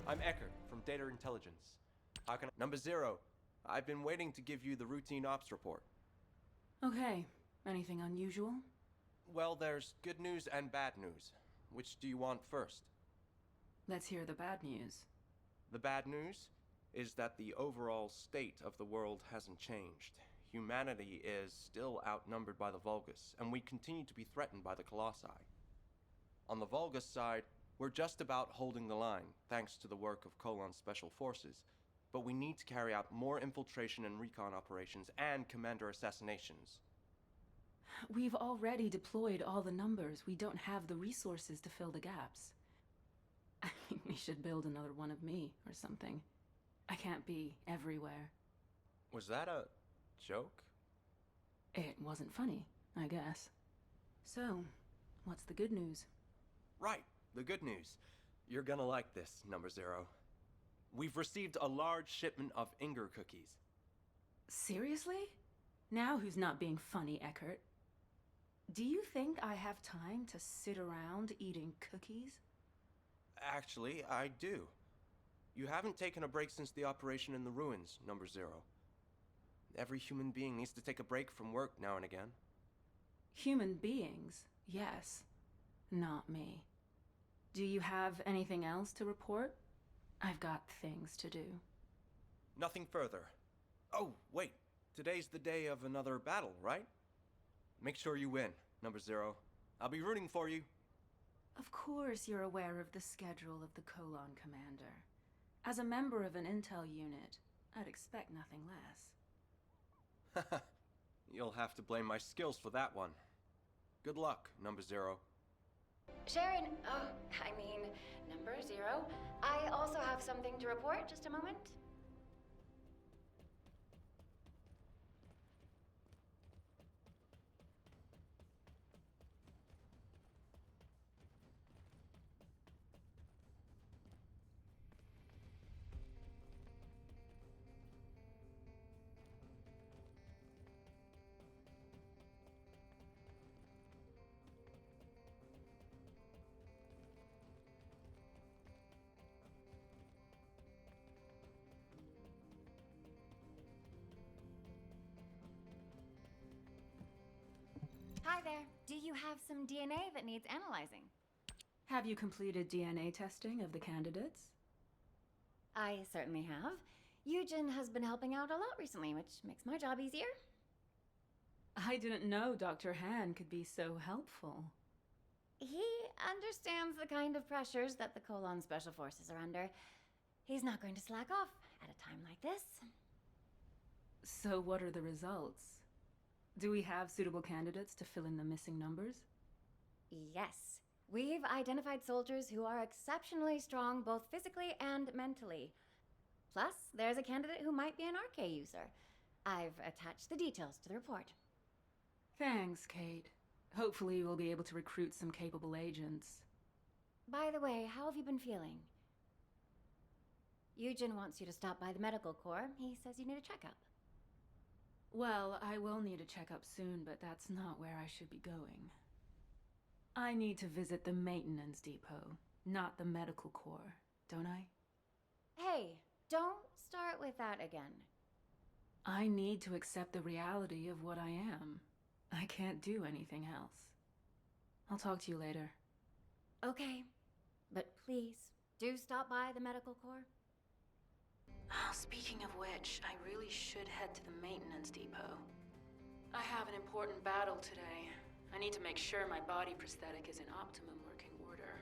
I'm Eckert from Data Intelligence. How can I... Number 0. I've been waiting to give you the routine ops report. Okay. Anything unusual? Well, there's good news and bad news. Which do you want first? Let's hear the bad news. The bad news is that the overall state of the world hasn't changed. Humanity is still outnumbered by the Vulgus, and we continue to be threatened by the Colossi. On the Vulgus side, we're just about holding the line, thanks to the work of Colon's special forces, but we need to carry out more infiltration and recon operations and commander assassinations. We've already deployed all the numbers. We don't have the resources to fill the gaps. I mean, we should build another one of me, or something. I can't be everywhere. Was that a joke? It wasn't funny, I guess. So, what's the good news? Right, the good news. You're gonna like this, Number 0. We've received a large shipment of Inger cookies. Seriously? Now who's not being funny, Eckert? Do you think I have time to sit around eating cookies? Actually, I do. You haven't taken a break since the operation in the ruins, Number 0. Every human being needs to take a break from work now and again. Human beings, yes. Not me. Do you have anything else to report? I've got things to do. Nothing further. Oh, wait. Today's the day of another battle, right? Make sure you win, Number 0. I'll be rooting for you. Of course you're aware of the schedule of the Colon Commander. As a member of an intel unit, I'd expect nothing less. You'll have to blame my skills for that one. Good luck, Number 0. Sharen, Number 0. I also have something to report. Just a moment. Hi there. Do you have some DNA that needs analyzing? Have you completed DNA testing of the candidates? I certainly have. Eugen has been helping out a lot recently, which makes my job easier. I didn't know Dr. Han could be so helpful. He understands the kind of pressures that the Colon Special Forces are under. He's not going to slack off at a time like this. So what are the results? Do we have suitable candidates to fill in the missing numbers? Yes. We've identified soldiers who are exceptionally strong both physically and mentally. Plus, there's a candidate who might be an RK user. I've attached the details to the report. Thanks, Kate. Hopefully we'll be able to recruit some capable agents. By the way, how have you been feeling? Eugen wants you to stop by the medical corps. He says you need a checkup. Well, I will need a checkup soon, but that's not where I should be going. I need to visit the maintenance depot, not the medical corps, don't I? Hey, don't start with that again. I need to accept the reality of what I am. I can't do anything else. I'll talk to you later. Okay, but please, do stop by the medical corps. Oh, speaking of which, I really should head to the maintenance depot. I have an important battle today. I need to make sure my body prosthetic is in optimum working order.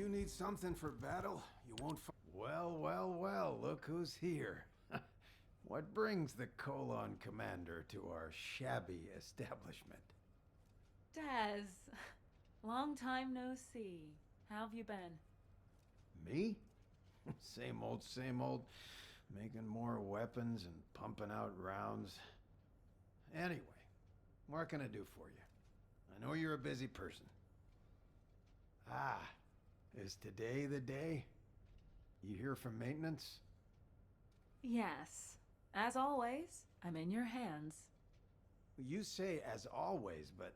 you need something for battle, you won't find... Well, well, well, look who's here. What brings the Colon Commander to our shabby establishment? Des, long time no see. How have you been? Me? Same old, making more weapons and pumping out rounds. Anyway, what can I do for you? I know you're a busy person. Ah, is today the day? You hear from maintenance? Yes. As always, I'm in your hands. You say as always, but...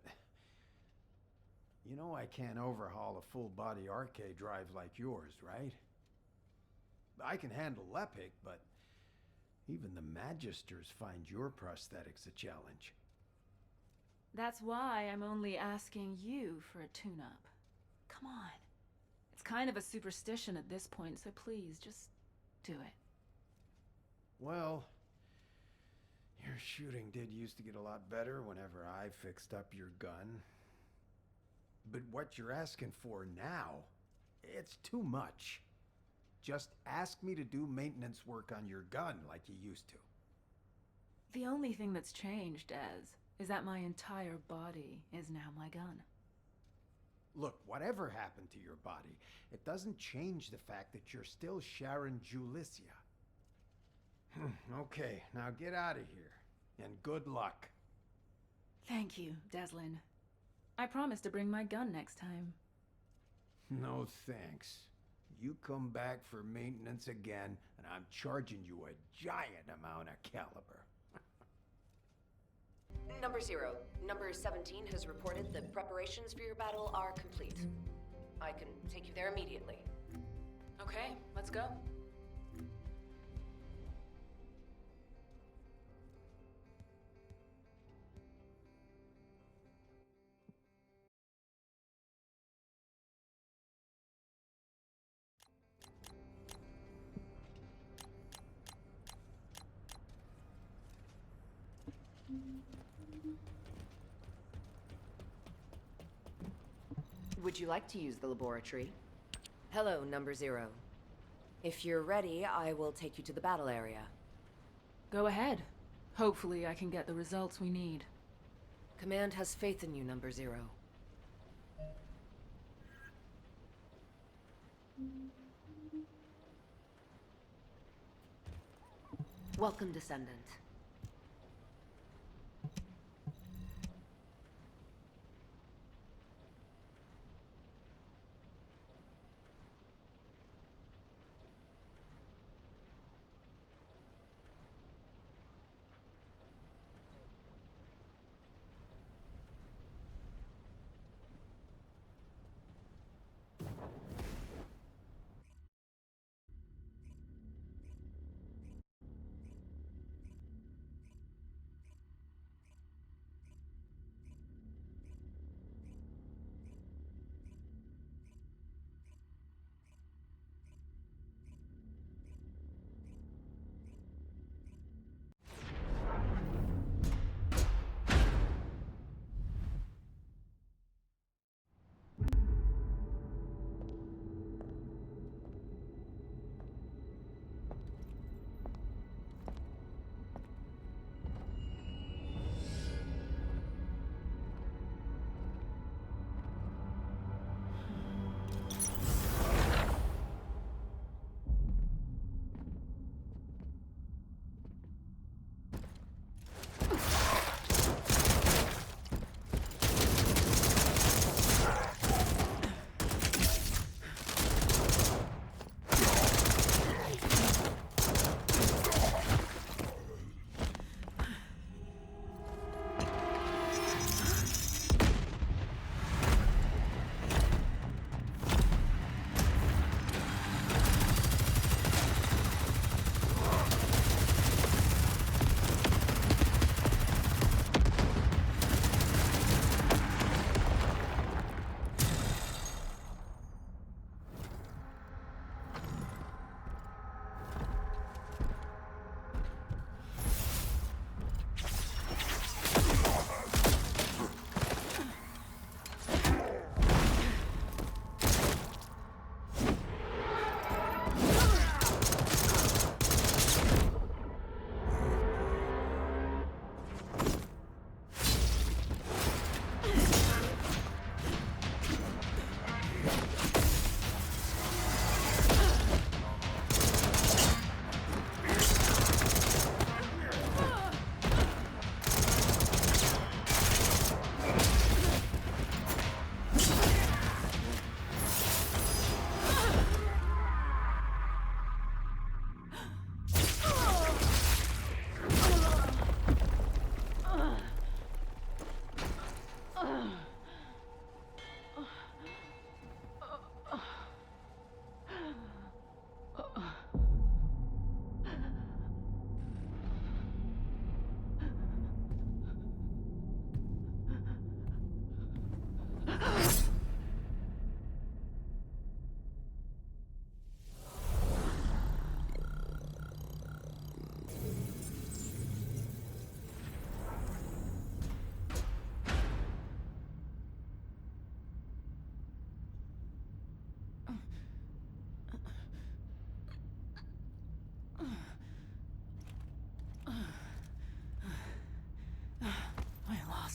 You know I can't overhaul a full-body arcade drive like yours, right? I can handle Lepic, but even the Magisters find your prosthetics a challenge. That's why I'm only asking you for a tune-up. Come on. It's kind of a superstition at this point, so please, just do it. Well, your shooting did used to get a lot better whenever I fixed up your gun. But what you're asking for now, it's too much. Just ask me to do maintenance work on your gun like you used to. The only thing that's changed, Des, is that my entire body is now my gun. Look, whatever happened to your body, it doesn't change the fact that you're still Sharen Julicia. Okay, now get out of here, and good luck. Thank you, Deslin. I promise to bring my gun next time. No thanks. You come back for maintenance again, and I'm charging you a giant amount of caliber. Number 0. Number 17 has reported that preparations for your battle are complete. I can take you there immediately. Okay, let's go. Would you like to use the laboratory? Hello, Number 0. If you're ready, I will take you to the battle area. Go ahead. Hopefully I can get the results we need. Command has faith in you, Number 0. Welcome, Descendant.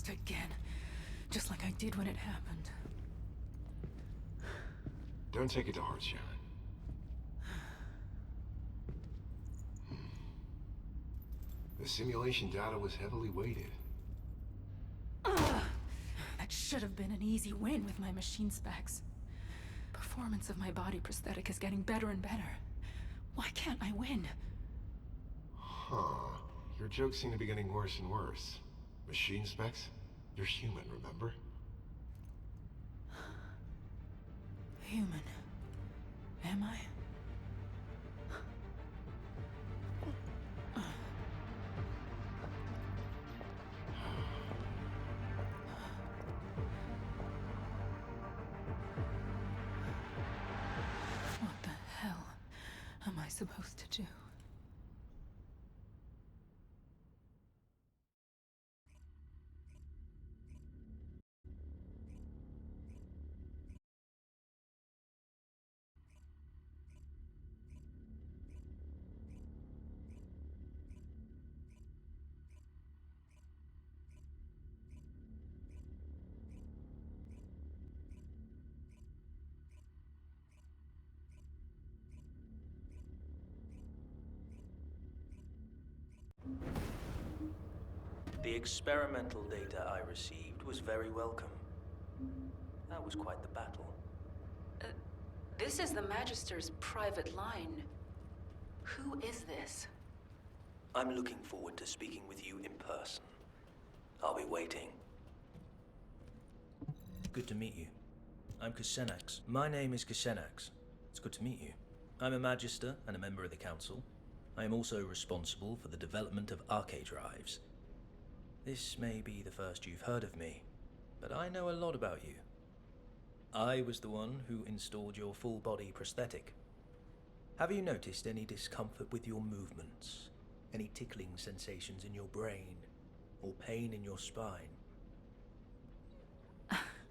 lost again. Just like I did when it happened. Don't take it to heart, Sharen. The simulation data was heavily weighted. That should have been an easy win with my machine specs. Performance of my body prosthetic is getting better and better. Why can't I win? Huh. Your jokes seem to be getting worse and worse. Machine specs? You're human, remember? Human. Am I? What the hell am I supposed to do? The experimental data I received was very welcome. That was quite the battle. This is the Magister's private line. Who is this? I'm looking forward to speaking with you in person. I'll be waiting. Good to meet you. I'm Kusenax. My name is Kusenax. It's good to meet you. I'm a Magister and a member of the Council. I am also responsible for the development of arcade drives. This may be the first you've heard of me, but I know a lot about you. I was the one who installed your full-body prosthetic. Have you noticed any discomfort with your movements? Any tickling sensations in your brain? Or pain in your spine?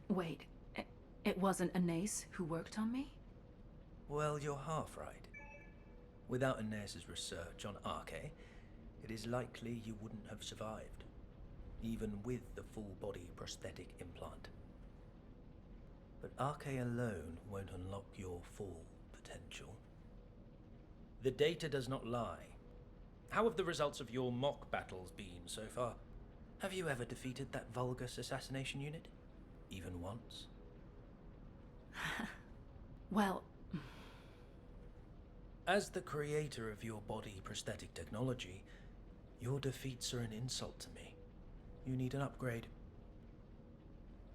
Wait, it wasn't Anais who worked on me? Well, you're half right. Without Anais' research on Arche, it is likely you wouldn't have survived, even with the full-body prosthetic implant. But Arche alone won't unlock your full potential. The data does not lie. How have the results of your mock battles been so far? Have you ever defeated that Vulgus assassination unit? Even once? Well, as the creator of your body prosthetic technology, your defeats are an insult to me. You need an upgrade.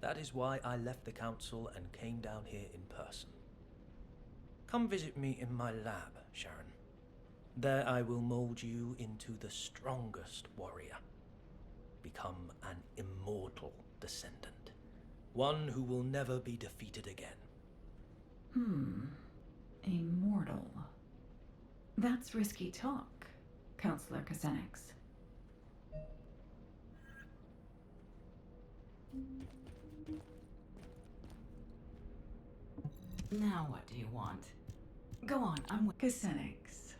That is why I left the Council and came down here in person. Come visit me in my lab, Sharen. There I will mold you into the strongest warrior. Become an immortal descendant. One who will never be defeated again. Immortal. That's risky talk, Counselor Kusenax. Now what do you want? Go on, I'm with Kusenax.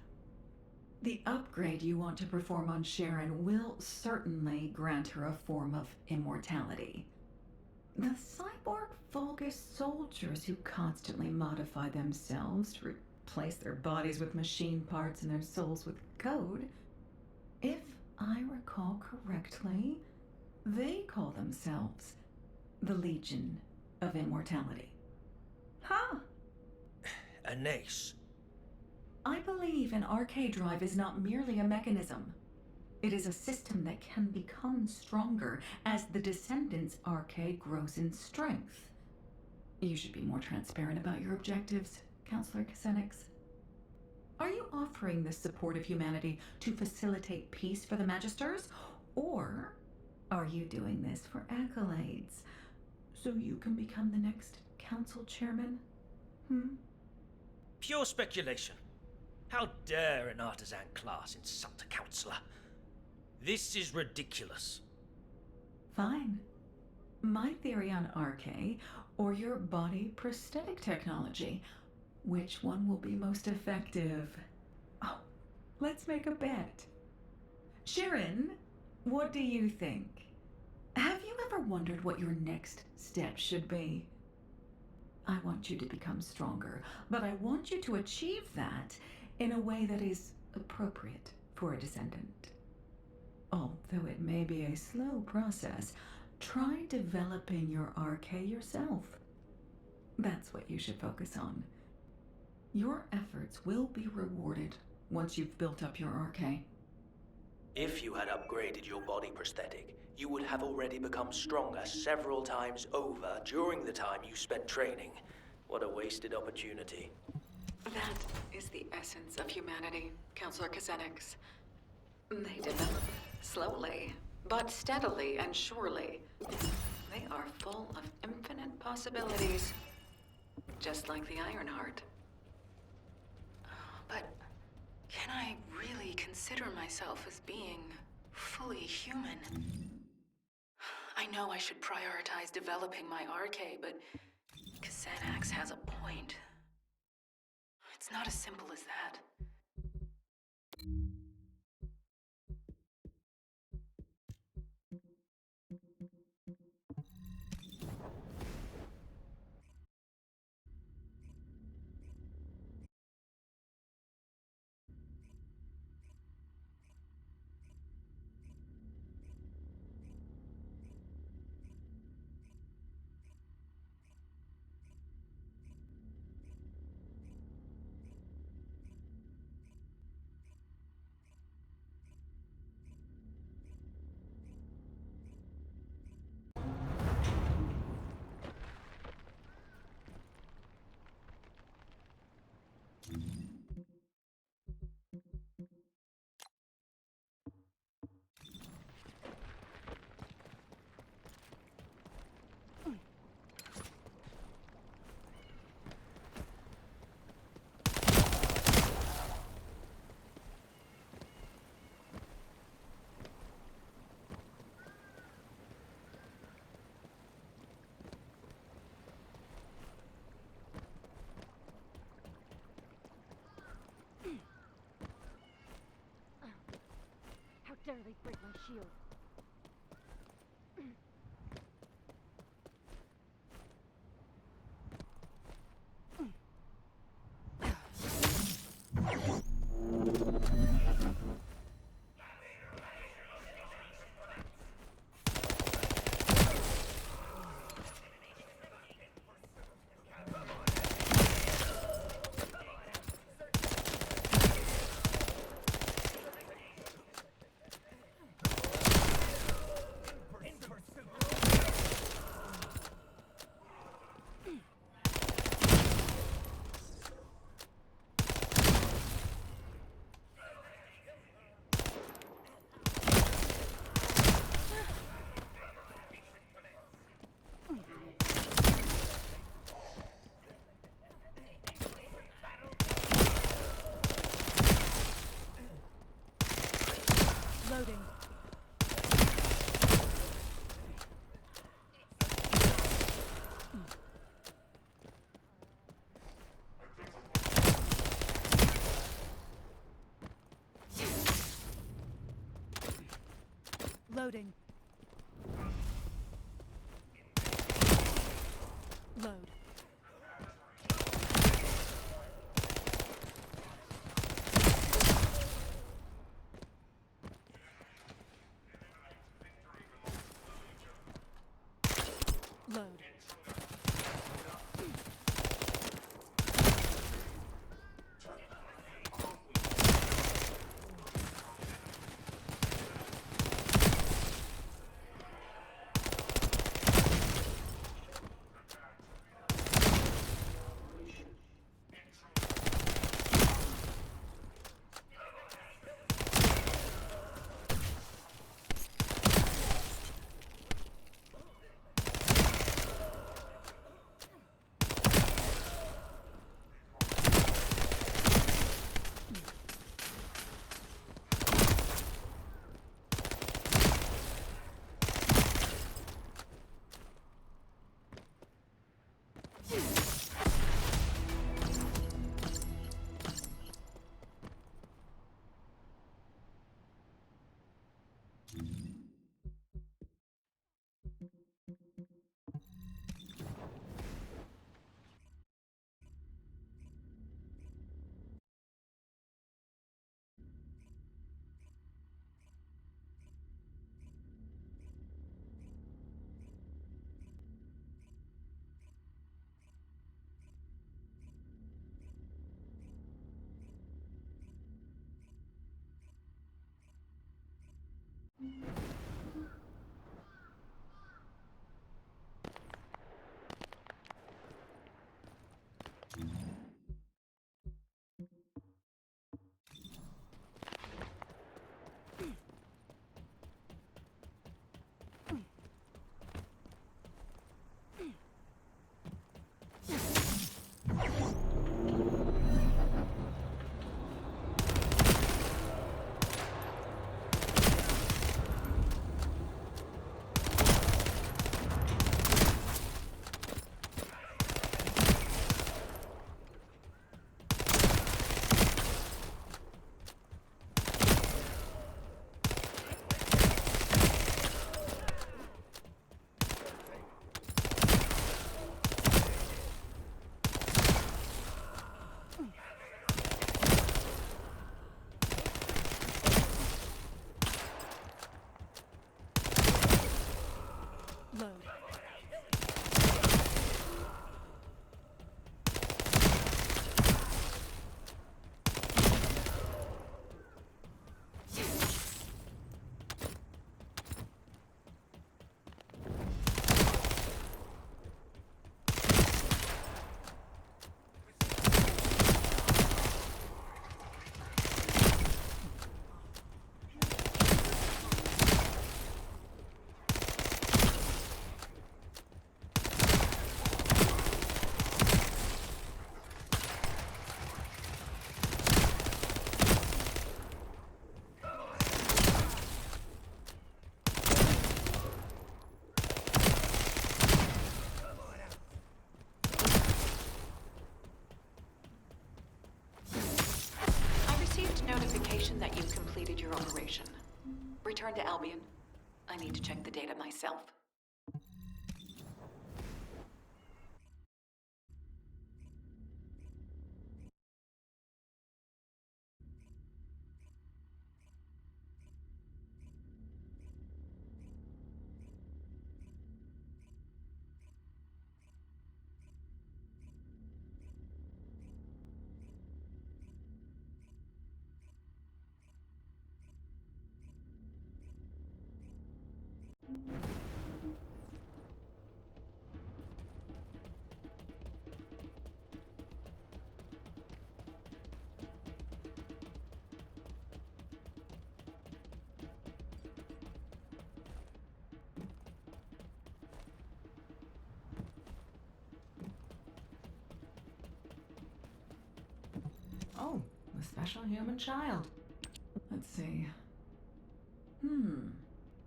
The upgrade you want to perform on Sharen will certainly grant her a form of immortality. The cyborg Vulgus soldiers who constantly modify themselves to replace their bodies with machine parts and their souls with code, if I recall correctly, they call themselves the Legion of Immortality. Huh? Anais. I believe an arcade drive is not merely a mechanism. It is a system that can become stronger as the Descendant's arcade grows in strength. You should be more transparent about your objectives, Counselor Kusenax. Are you offering this support of humanity to facilitate peace for the Magisters? Or are you doing this for accolades, so you can become the next Council Chairman? Pure speculation. How dare an artisan class insult a councillor? This is ridiculous. Fine. My theory on Arche, or your body prosthetic technology. Which one will be most effective? Oh, let's make a bet. Sharen, what do you think? Have you ever ever wondered what your next step should be? I want you to become stronger, but I want you to achieve that in a way that is appropriate for a descendant. Although it may be a slow process, try developing your RK yourself. That's what you should focus on. Your efforts will be rewarded once you've built up your RK. If you had upgraded your body prosthetic, you would have already become stronger several times over during the time you spent training. What a wasted opportunity. That is the essence of humanity, Counselor Kazenix. They develop slowly, but steadily and surely. They are full of infinite possibilities, just like the Ironheart. But can I really consider myself as being fully human? I know I should prioritize developing my RK, but Xanax has a point. It's not as simple as that. How dare they break my shield? Loading. Loading. Load. Load. return to Albion. I need to check the data myself. Oh, the special human child. Let's see.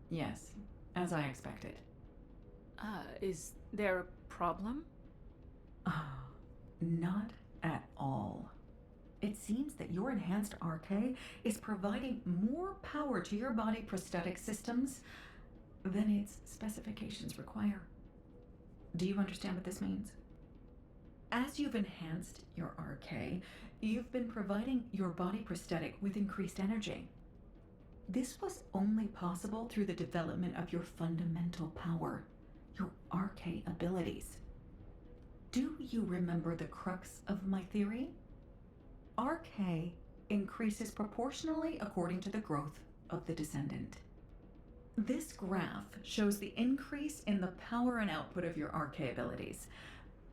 Yes, as I expected. Is there a problem? Not at all. It seems that your enhanced RK is providing more power to your body prosthetic systems than its specifications require. Do you understand what this means? As you've enhanced your RK, you've been providing your body prosthetic with increased energy. This was only possible through the development of your fundamental power, your RK abilities. Do you remember the crux of my theory? RK increases proportionally according to the growth of the descendant. This graph shows the increase in the power and output of your RK abilities.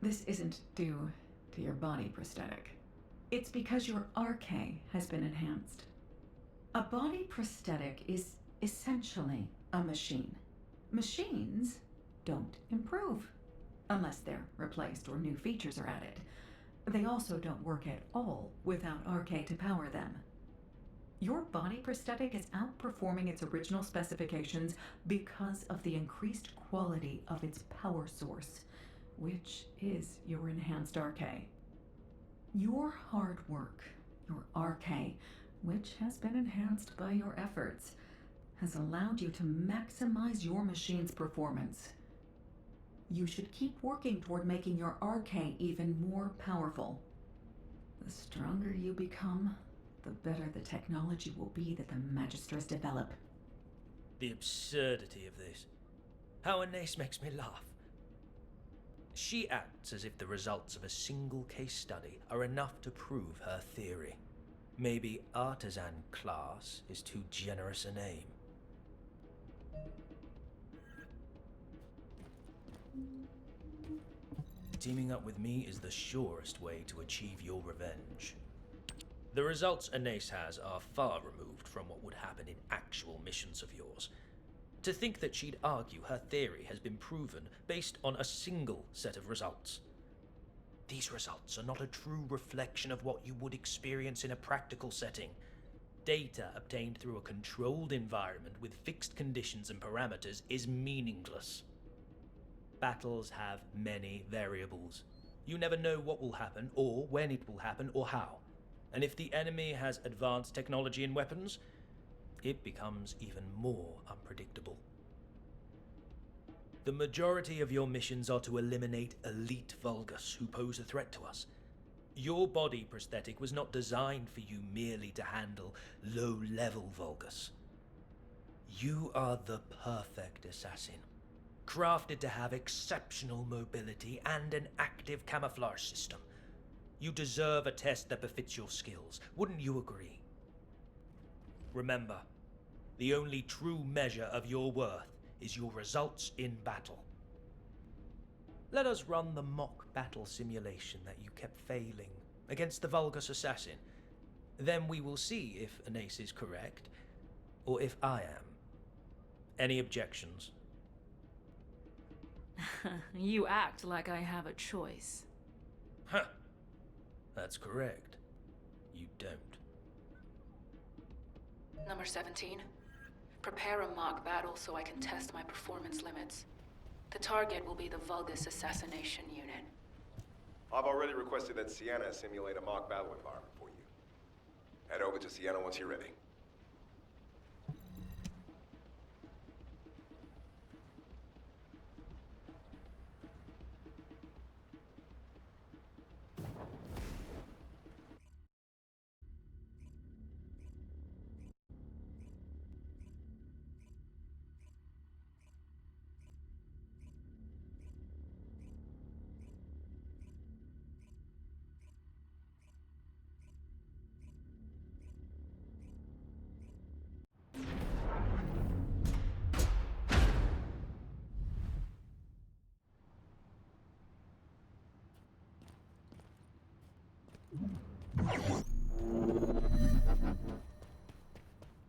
This isn't due to your body prosthetic. It's because your RK has been enhanced. A body prosthetic is essentially a machine. Machines don't improve unless they're replaced or new features are added. They also don't work at all without RK to power them. Your body prosthetic is outperforming its original specifications because of the increased quality of its power source, which is your enhanced RK. Your hard work, your RK, which has been enhanced by your efforts, has allowed you to maximize your machine's performance. You should keep working toward making your RK even more powerful. The stronger you become, the better the technology will be that the Magisters develop. The absurdity of this. How Anais makes me laugh. She acts as if the results of a single case study are enough to prove her theory. Maybe artisan class is too generous a name. Teaming up with me is the surest way to achieve your revenge. The results Anais has are far removed from what would happen in actual missions of yours. To think that she'd argue her theory has been proven based on a single set of results. These results are not a true reflection of what you would experience in a practical setting. Data obtained through a controlled environment with fixed conditions and parameters is meaningless. Battles have many variables. You never know what will happen, or when it will happen, or how. And if the enemy has advanced technology and weapons, it becomes even more unpredictable. The majority of your missions are to eliminate elite Vulgus who pose a threat to us. Your body prosthetic was not designed for you merely to handle low-level Vulgus. You are the perfect assassin, crafted to have exceptional mobility and an active camouflage system. You deserve a test that befits your skills, wouldn't you agree? Remember, the only true measure of your worth is your results in battle. Let us run the mock battle simulation that you kept failing against the Vulgus assassin. Then we will see if Anais is correct, or if I am. Any objections? You act like I have a choice. Huh. That's correct. You don't. Number 17. Prepare a mock battle so I can test my performance limits. The target will be the Vulgus assassination unit. I've already requested that Sienna simulate a mock battle environment for you. Head over to Sienna once you're ready.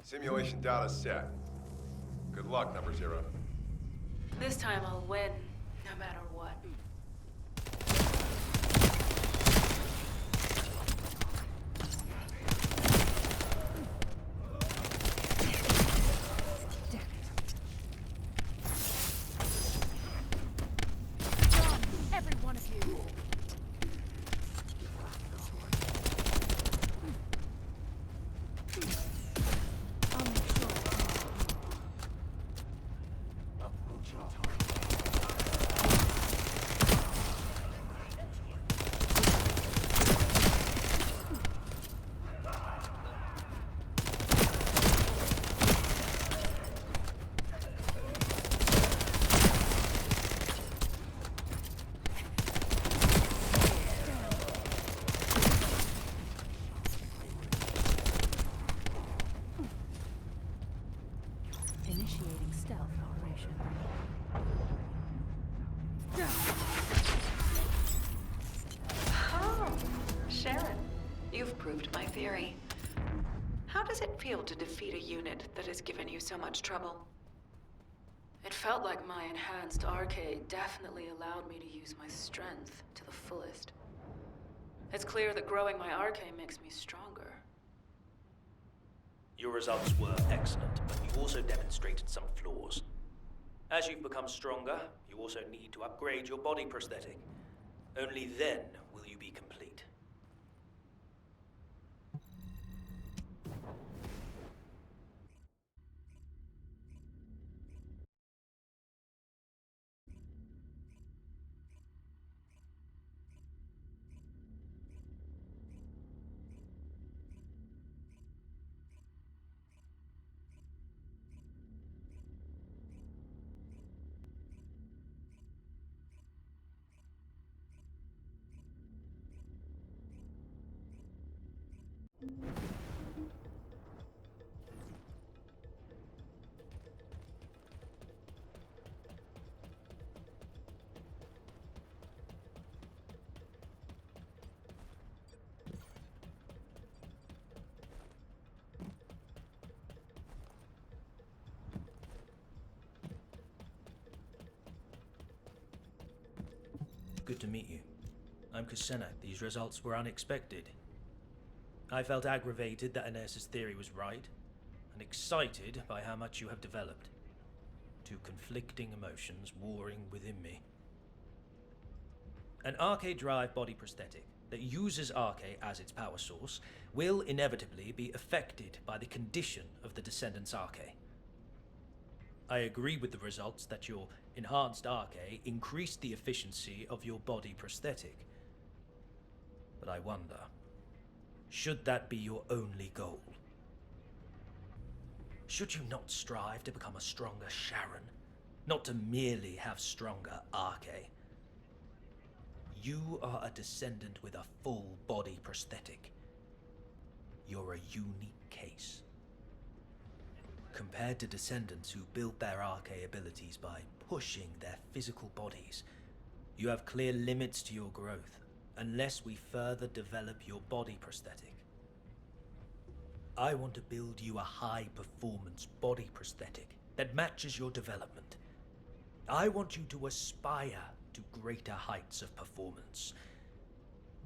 Simulation data set. Good luck, number 0. This time I'll win, no matter what. Done, every one of you. I'll make sure I can. Initiating stealth operation. Oh, Sharen, you've proved my theory. How does it feel to defeat a unit that has given you so much trouble? It felt like my enhanced arcade definitely allowed me to use my strength to the fullest. It's clear that growing my arcade makes me stronger. Your results were excellent, but you also demonstrated some flaws. As you've become stronger, you also need to upgrade your body prosthetic. Only then will you be complete. Good to meet you. I'm Kusenak. These results were unexpected. I felt aggravated that Ines's theory was right, and excited by how much you have developed. Two conflicting emotions warring within me. An arcade drive body prosthetic that uses arcade as its power source will inevitably be affected by the condition of the Descendant's arcade. I agree with the results that your enhanced arcade increased the efficiency of your body prosthetic. But I wonder, should that be your only goal? Should you not strive to become a stronger Sharen, not to merely have stronger arcade? You are a descendant with a full body prosthetic. You're a unique case. Compared to descendants who build their arcade abilities by pushing their physical bodies, you have clear limits to your growth unless we further develop your body prosthetic. I want to build you a high-performance body prosthetic that matches your development. I want you to aspire to greater heights of performance.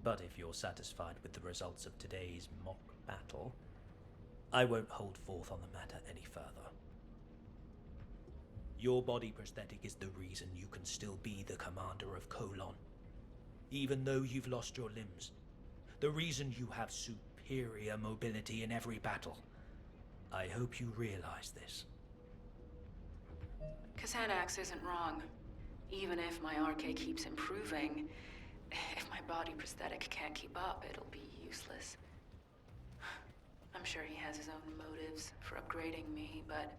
But if you're satisfied with the results of today's mock battle, I won't hold forth on the matter any further. Your body prosthetic is the reason you can still be the commander of Colon, even though you've lost your limbs. The reason you have superior mobility in every battle. I hope you realize this. Kasanax isn't wrong. Even if my arcade keeps improving, if my body prosthetic can't keep up, it'll be useless. I'm sure he has his own motives for upgrading me, but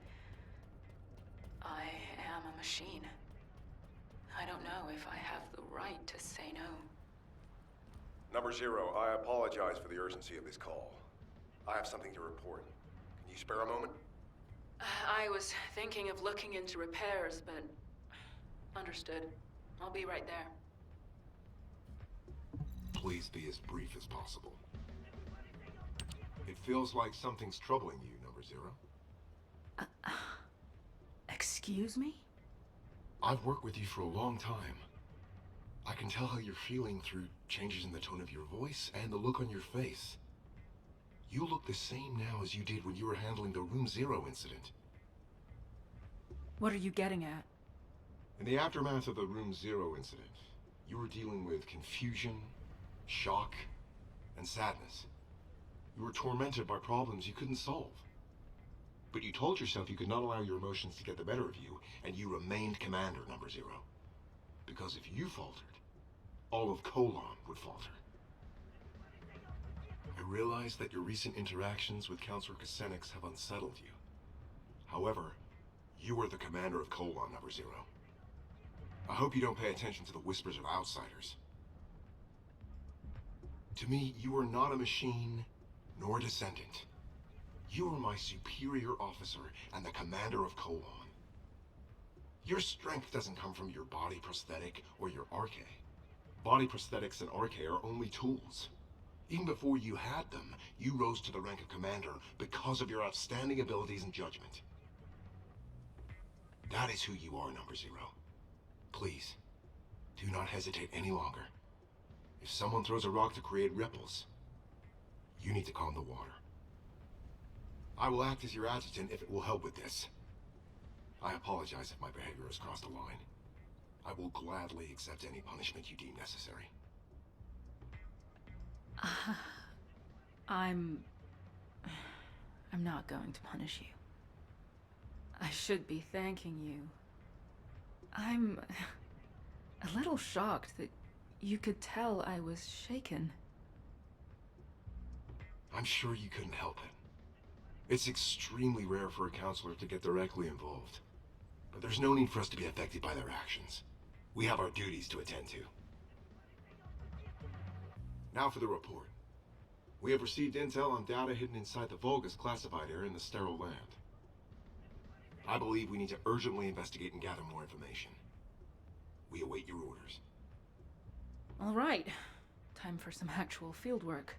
I am a machine. I don't know if I have the right to say no. Number 0, I apologize for the urgency of this call. I have something to report. Can you spare a moment? I was thinking of looking into repairs, but understood. I'll be right there. Please. please be as brief as possible. It feels like something's troubling you, Number Zero. Excuse me? I've worked with you for a long time. I can tell how you're feeling through changes in the tone of your voice and the look on your face. You look the same now as you did when you were handling the Room Zero incident. What are you getting at? In the aftermath of the Room Zero incident, you were dealing with confusion, shock, and sadness. You were tormented by problems you couldn't solve. But you told yourself you could not allow your emotions to get the better of you, and you remained Commander, Number Zero. Because if you faltered, all of Colon would falter. I realize that your recent interactions with Counselor Kusenix have unsettled you. However, you are the commander of Colon, Number Zero. I hope you don't pay attention to the whispers of outsiders. To me, you are not a machine, nor a descendant. You are my superior officer and the commander of Colon. Your strength doesn't come from your body prosthetic or your arche. Body prosthetics and arche are only tools. Even before you had them, you rose to the rank of commander because of your outstanding abilities and judgment. That is who you are, Number Zero. Please, do not hesitate any longer. If someone throws a rock to create ripples, you need to calm the water. I will act as your adjutant if it will help with this. I apologize if my behavior has crossed a line. I will gladly accept any punishment you deem necessary. I'm not going to punish you. I should be thanking you. I'm a little shocked that you could tell I was shaken. I'm sure you couldn't help it. It's extremely rare for a counselor to get directly involved. But there's no need for us to be affected by their actions. We have our duties to attend to. Now for the report. We have received intel on data hidden inside the Vulgus classified area in the sterile land. I believe we need to urgently investigate and gather more information. We await your orders. All right. Time for some actual fieldwork.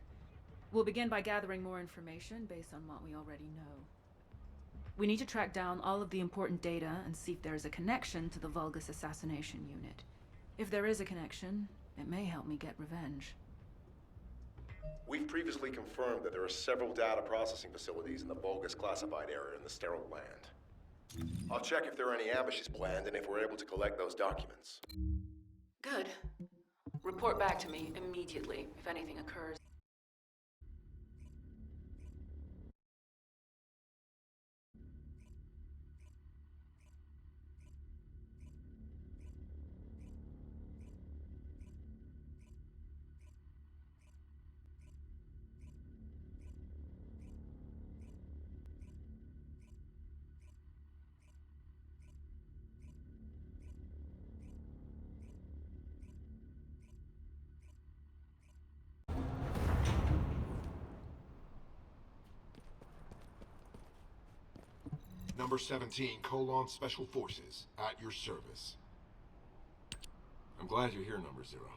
We'll begin by gathering more information based on what we already know. We need to track down all of the important data and see if there is a connection to the Vulgus assassination unit. If there is a connection, it may help me get revenge. We've previously confirmed that there are several data processing facilities in the Vulgus classified area in the sterile land. I'll check if there are any ambushes planned and if we're able to collect those documents. Good. Report back to me immediately if anything occurs. Number 17, Colon Special Forces, at your service. I'm glad you're here, Number Zero.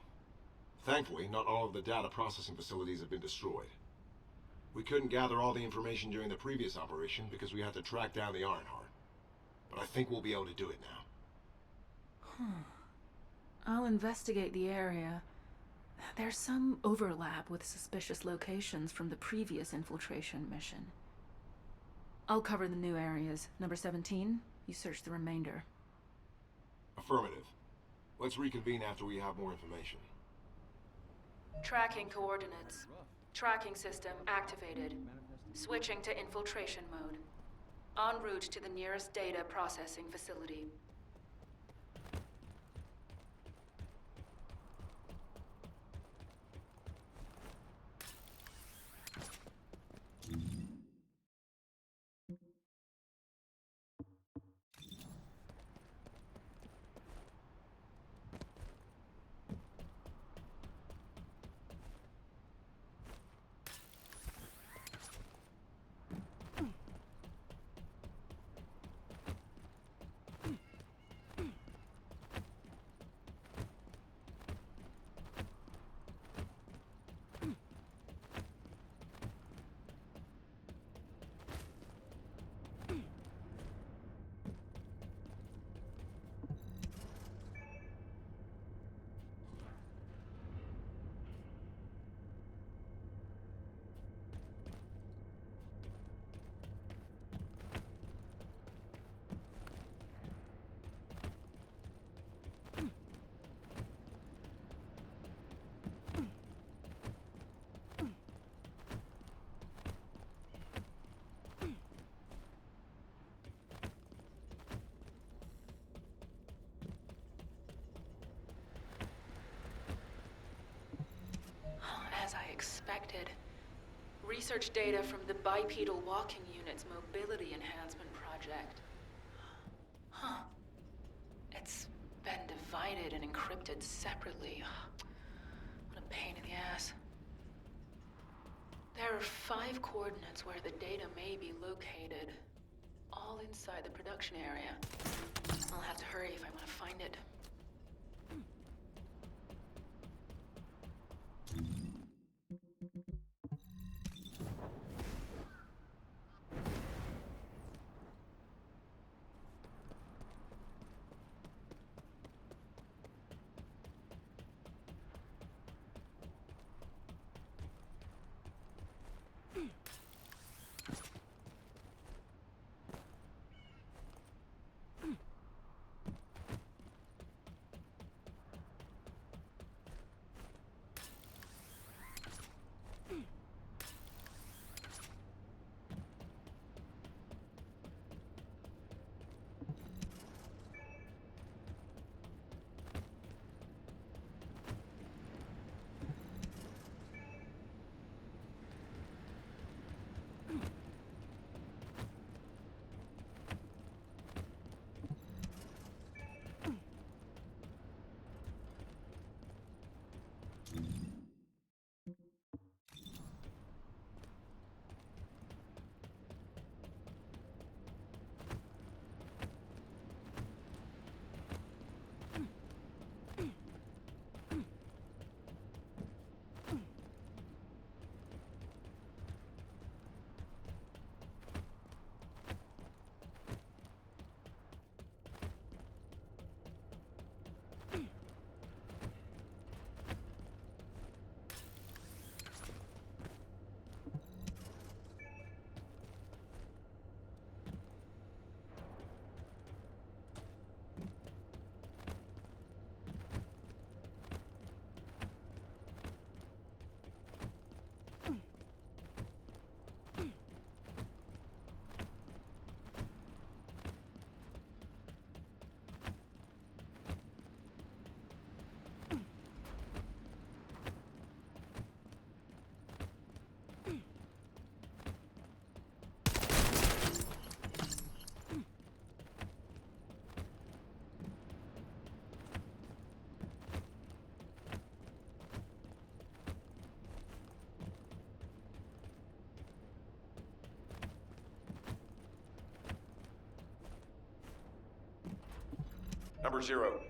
Thankfully, not all of the data processing facilities have been destroyed. We couldn't gather all the information during the previous operation because we had to track down the Ironheart. But I think we'll be able to do it now. I'll investigate the area. There's some overlap with suspicious locations from the previous infiltration mission. I'll cover the new areas. Number 17, you search the remainder. Affirmative. Let's reconvene after we have more information. Tracking coordinates. Tracking system activated. Switching to infiltration mode. En route to the nearest data processing facility. expected. Research data from the bipedal walking unit's mobility enhancement project. Huh. It's been divided and encrypted separately. What a pain in the ass. There are 5 coordinates where the data may be located, all inside the production area. I'll have to hurry if I want to find it. Number 0,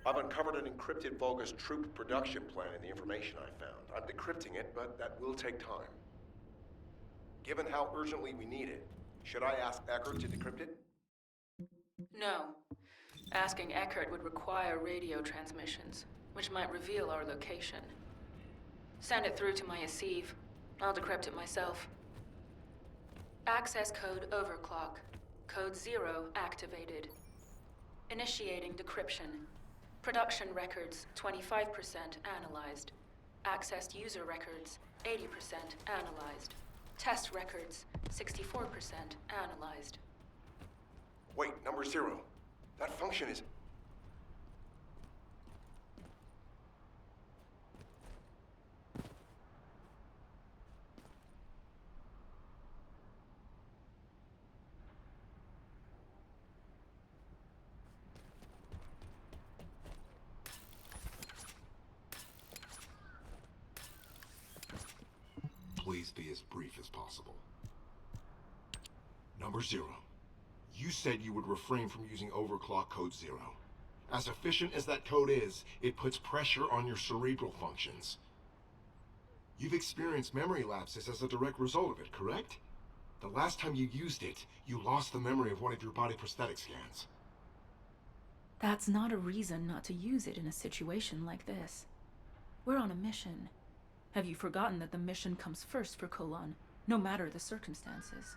I've uncovered an encrypted Vulgus troop production plan in the information I found. I'm decrypting it, but that will take time. Given how urgently we need it, should I ask Eckert to decrypt it? No. Asking Eckert would require radio transmissions, which might reveal our location. Send it through to my Asive. I'll decrypt it myself. Access code overclock. Code 0 activated. Initiating decryption. Production records 25% analyzed. Accessed user records 80% analyzed. Test records 64% analyzed. Wait, number 0. That function is... Please be as brief as possible. Number 0. You said you would refrain from using overclock code 0. As efficient as that code is, it puts pressure on your cerebral functions. You've experienced memory lapses as a direct result of it, correct? The last time you used it, you lost the memory of one of your body prosthetic scans. That's not a reason not to use it in a situation like this. We're on a mission. Have you forgotten that the mission comes first for Colon, no matter the circumstances?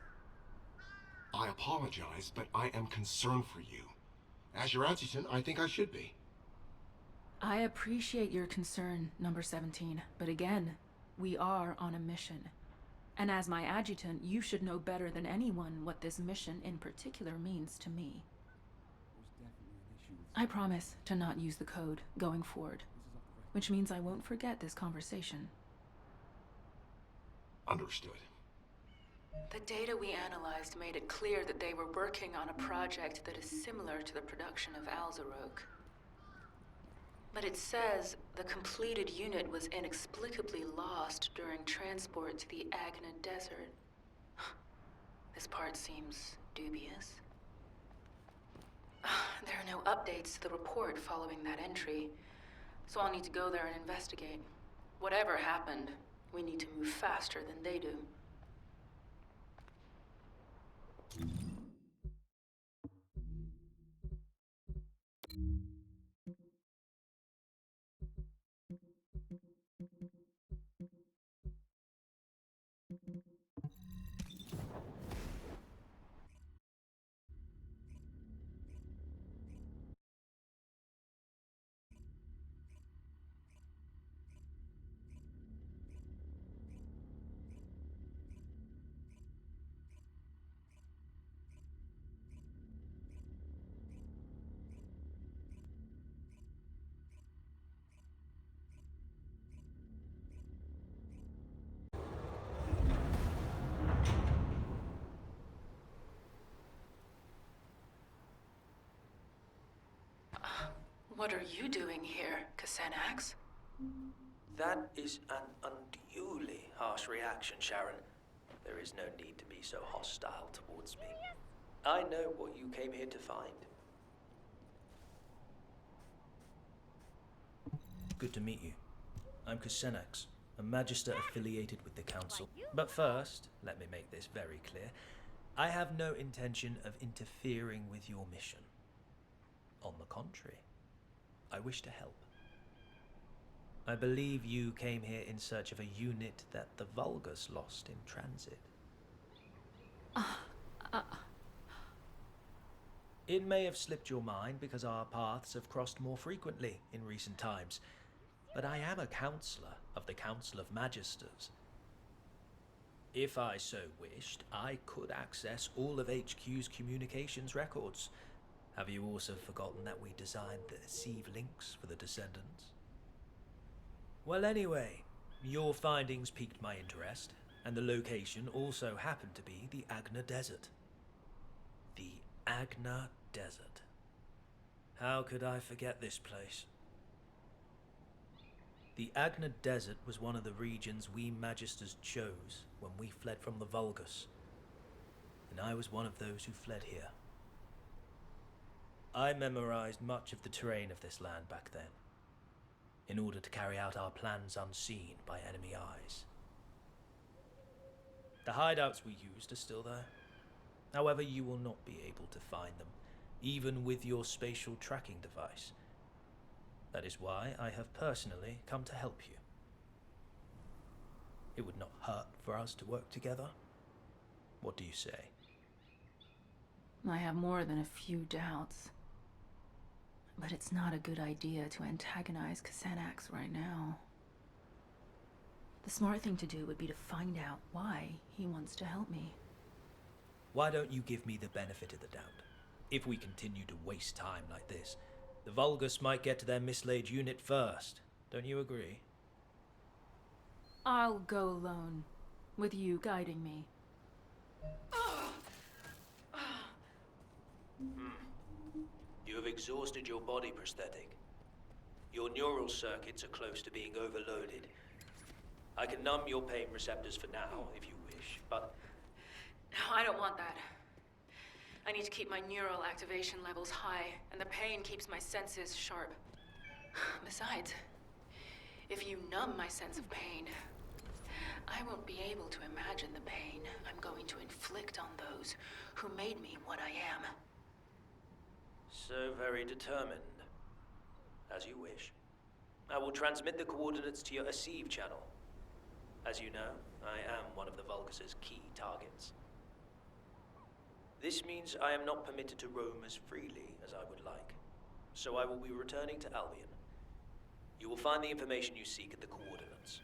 I apologize, but I am concerned for you. As your adjutant, I think I should be. I appreciate your concern, number 17, but again, we are on a mission. And as my adjutant, you should know better than anyone what this mission in particular means to me. I promise to not use the code going forward, which means I won't forget this conversation. Understood. The data we analyzed made it clear that they were working on a project that is similar to the production of Alzarok. But it says the completed unit was inexplicably lost during transport to the Agna Desert. This part seems dubious. There are no updates to the report following that entry, so I'll need to go there and investigate. Whatever happened, we need to move faster than they do. What are you doing here, Kassenax? That is an unduly harsh reaction, Sharen. There is no need to be so hostile towards me. I know what you came here to find. Good to meet you. I'm Kassenax, a Magister affiliated with the Council. But first, let me make this very clear. I have no intention of interfering with your mission. On the contrary, I wish to help. I believe you came here in search of a unit that the Vulgus lost in transit. It may have slipped your mind because our paths have crossed more frequently in recent times, but I am a counselor of the Council of Magisters. If I so wished, I could access all of HQ's communications records. Have you also forgotten that we designed the Sieve links for the Descendants? Well, anyway, your findings piqued my interest, and the location also happened to be the Agna Desert. The Agna Desert. How could I forget this place? The Agna Desert was one of the regions we Magisters chose when we fled from the Vulgus, and I was one of those who fled here. I memorized much of the terrain of this land back then, in order to carry out our plans unseen by enemy eyes. The hideouts we used are still there. However, you will not be able to find them, even with your spatial tracking device. That is why I have personally come to help you. It would not hurt for us to work together. What do you say? I have more than a few doubts. But it's not a good idea to antagonize Kassenax right now. The smart thing to do would be to find out why he wants to help me. Why don't you give me the benefit of the doubt? If we continue to waste time like this, the Vulgus might get to their mislaid unit first. Don't you agree? I'll go alone, with you guiding me. You have exhausted your body prosthetic. Your neural circuits are close to being overloaded. I can numb your pain receptors for now, if you wish, but... No, I don't want that. I need to keep my neural activation levels high, and the pain keeps my senses sharp. Besides, if you numb my sense of pain, I won't be able to imagine the pain I'm going to inflict on those who made me what I am. So very determined. As you wish. I will transmit the coordinates to your Asive channel. As you know, I am one of the Vulgus' key targets. This means I am not permitted to roam as freely as I would like, so I will be returning to Albion. You will find the information you seek at the coordinates.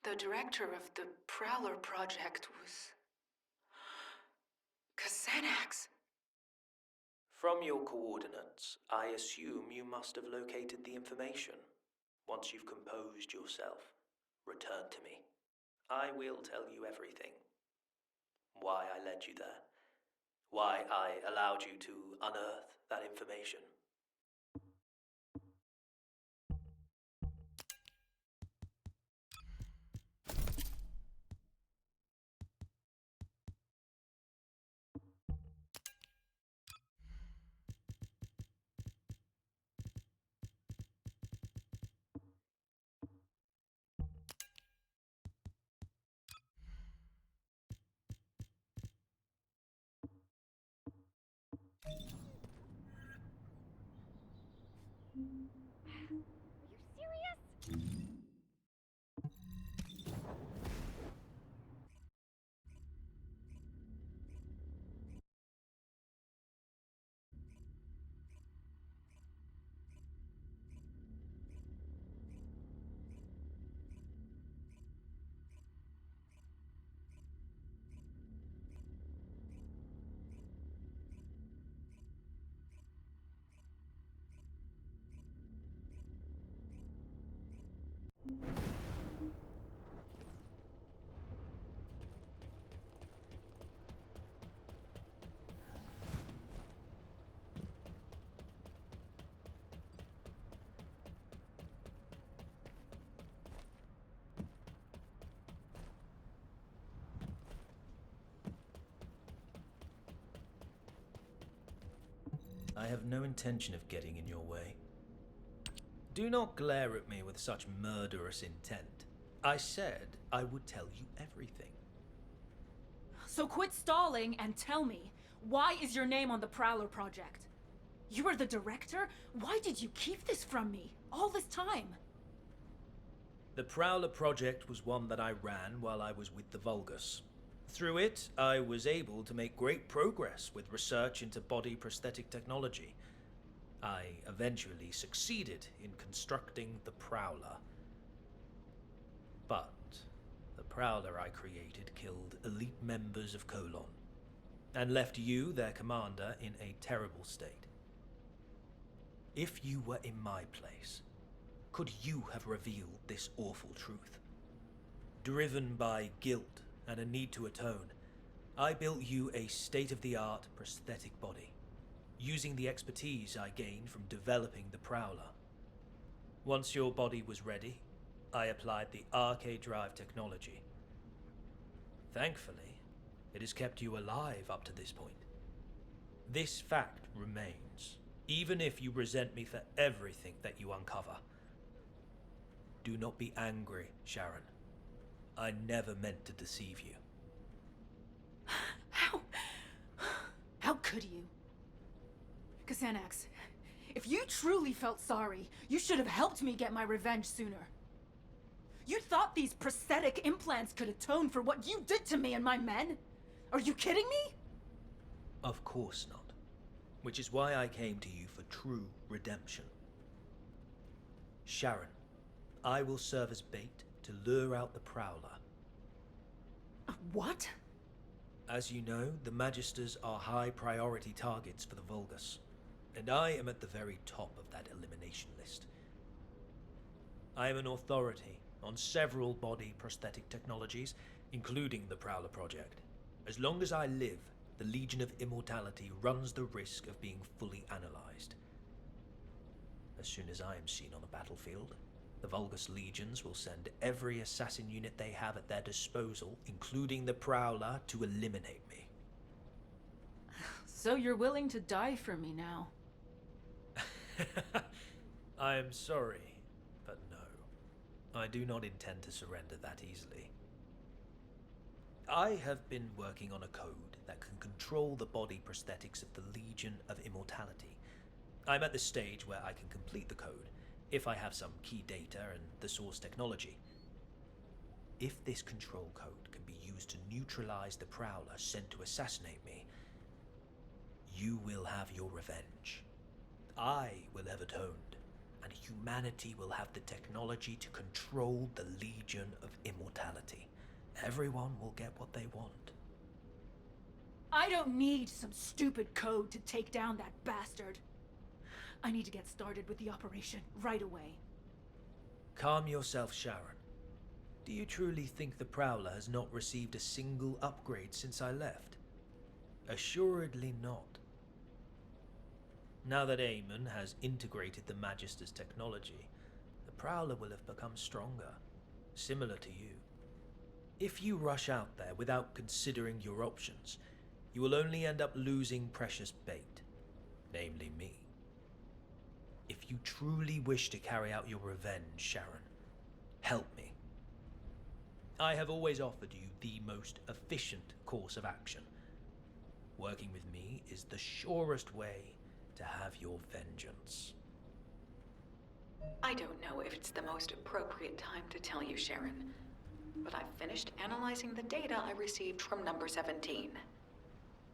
The director of the Prowler project was... Xanax. From your coordinates, I assume you must have located the information. Once you've composed yourself, return to me. I will tell you everything. Why I led you there. Why I allowed you to unearth that information. Are you serious? I have no intention of getting in your way. Do not glare at me with such murderous intent. I said I would tell you everything. So quit stalling and tell me, why is your name on the Prowler project? You were the director? Why did you keep this from me all this time? The Prowler project was one that I ran while I was with the Vulgus. Through it, I was able to make great progress with research into body prosthetic technology. I eventually succeeded in constructing the Prowler. But the Prowler I created killed elite members of Colon, and left you, their commander, in a terrible state. If you were in my place, could you have revealed this awful truth? Driven by guilt and a need to atone, I built you a state-of-the-art prosthetic body, using the expertise I gained from developing the Prowler. Once your body was ready, I applied the arcade drive technology. Thankfully, it has kept you alive up to this point. This fact remains, even if you resent me for everything that you uncover. Do not be angry, Sharen. I never meant to deceive you. How could you? Xanax, if you truly felt sorry, you should have helped me get my revenge sooner. You thought these prosthetic implants could atone for what you did to me and my men? Are you kidding me? Of course not. Which is why I came to you for true redemption. Sharen, I will serve as bait to lure out the Prowler. What? As you know, the Magisters are high priority targets for the Vulgus, and I am at the very top of that elimination list. I am an authority on several body prosthetic technologies, including the Prowler project. As long as I live, the Legion of Immortality runs the risk of being fully analyzed. As soon as I am seen on the battlefield, the Vulgus legions will send every assassin unit they have at their disposal, including the Prowler, to eliminate me. So you're willing to die for me now? I am sorry, but no. I do not intend to surrender that easily. I have been working on a code that can control the body prosthetics of the Legion of Immortality. I'm at the stage where I can complete the code, if I have some key data and the source technology. If this control code can be used to neutralize the Prowler sent to assassinate me, you will have your revenge. I will have atoned, and humanity will have the technology to control the Legion of Immortality. Everyone will get what they want. I don't need some stupid code to take down that bastard. I need to get started with the operation right away. Calm yourself, Sharen. Do you truly think the Prowler has not received a single upgrade since I left? Assuredly not. Now that Eamon has integrated the Magister's technology, the Prowler will have become stronger, similar to you. If you rush out there without considering your options, you will only end up losing precious bait, namely me. If you truly wish to carry out your revenge, Sharen, help me. I have always offered you the most efficient course of action. Working with me is the surest way to have your vengeance. I don't know if it's the most appropriate time to tell you, Sharen, but I've finished analyzing the data I received from number 17.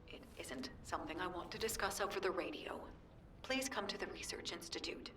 It isn't something I want to discuss over the radio. Please come to the Research Institute.